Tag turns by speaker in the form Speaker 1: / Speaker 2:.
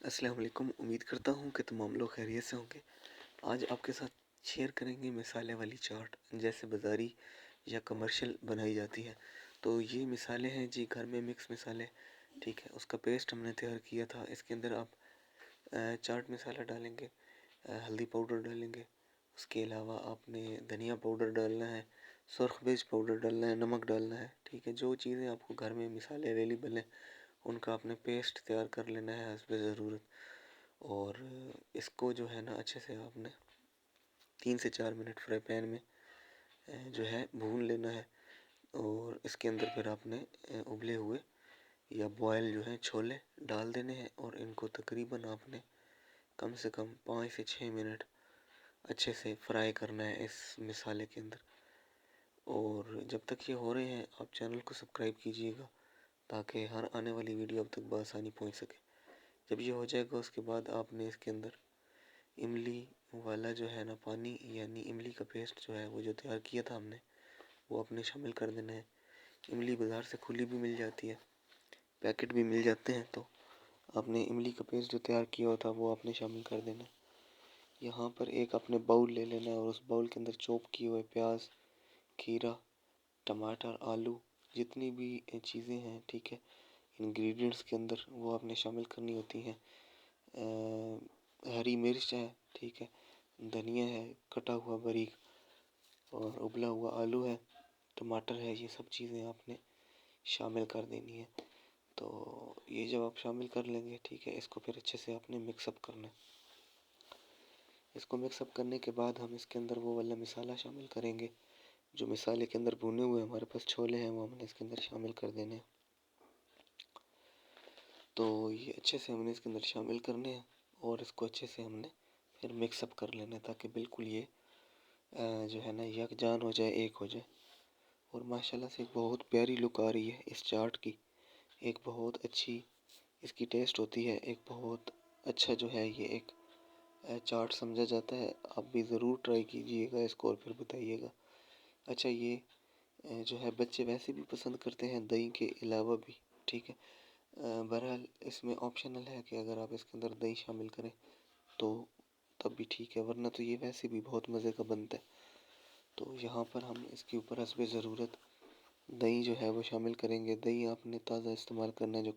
Speaker 1: अस्सलाम वालेकुम। उम्मीद करता हूँ कि तमाम लोग खैरियत से होंगे। आज आपके साथ शेयर करेंगे मिसालें वाली चाट, जैसे बाज़ारी या कमर्शियल बनाई जाती है। तो ये मिसालें हैं जी, घर में मिक्स मिसालें, ठीक है। उसका पेस्ट हमने तैयार किया था। इसके अंदर आप चाट मसाला डालेंगे, हल्दी पाउडर डालेंगे, उसके अलावा आपने धनिया पाउडर डालना है, सुरख मिर्च पाउडर डालना है, नमक डालना है, ठीक है। जो चीज़ें आपको घर में मिसाले अवेलेबल हैं उनका आपने पेस्ट तैयार कर लेना है हस्बे ज़रूरत। और इसको जो है ना अच्छे से आपने 3 से 4 मिनट फ्राई पैन में जो है भून लेना है। और इसके अंदर फिर आपने उबले हुए या बॉयल जो है छोले डाल देने हैं और इनको तकरीबन आपने कम से कम 5 से 6 मिनट अच्छे से फ्राई करना है इस मिसाले के अंदर। और जब तक ये हो रहे हैं आप चैनल को सब्सक्राइब कीजिएगा ताकि हर आने वाली वीडियो अब तक बआसानी पहुंच सके। जब ये हो जाएगा उसके बाद आपने इसके अंदर इमली वाला जो है ना पानी, यानी इमली का पेस्ट जो है वो जो तैयार किया था हमने, वो अपने शामिल कर देना है। इमली बाज़ार से खुली भी मिल जाती है, पैकेट भी मिल जाते हैं। तो आपने इमली का पेस्ट जो तैयार किया हुआ था वो आपने शामिल कर देना है। यहाँ पर एक आपने बाउल ले लेना है और उस बाउल के अंदर चॉप किए हुए प्याज, खीरा, टमाटर, आलू, जितनी भी चीज़ें हैं, ठीक है, इंग्रेडिएंट्स के अंदर वो आपने शामिल करनी होती हैं। हरी मिर्च है, ठीक है, धनिया है कटा हुआ बारीक, और उबला हुआ आलू है, टमाटर है, ये सब चीज़ें आपने शामिल कर देनी है। तो ये जब आप शामिल कर लेंगे, ठीक है, इसको फिर अच्छे से आपने मिक्सअप करना है। इसको मिक्सअप करने के बाद हम इसके अंदर वो वाला मिसाला शामिल करेंगे। जो मिसाले के अंदर भुने हुए हमारे पास छोले हैं वो हमने इसके अंदर शामिल कर देने हैं। तो ये अच्छे से हमने इसके अंदर शामिल करने हैं और इसको अच्छे से हमने फिर मिक्सअप कर लेना है ताकि बिल्कुल ये जो है ना यकजान हो जाए, एक हो जाए। और माशाल्लाह से एक बहुत प्यारी लुक आ रही है इस चाट की। एक बहुत अच्छी इसकी टेस्ट होती है, एक बहुत अच्छा जो है ये एक चाट समझा जाता है। आप भी ज़रूर ट्राई कीजिएगा इसको और फिर बताइएगा। अच्छा, ये जो है बच्चे वैसे भी पसंद करते हैं दही के अलावा भी, ठीक है। बहरहाल इसमें ऑप्शनल है कि अगर आप इसके अंदर दही शामिल करें तो तब भी ठीक है, वरना तो ये वैसे भी बहुत मज़े का बनता है। तो यहाँ पर हम इसके ऊपर हस्बे ज़रूरत दही जो है वो शामिल करेंगे। दही आपने ताज़ा इस्तेमाल करना है, जो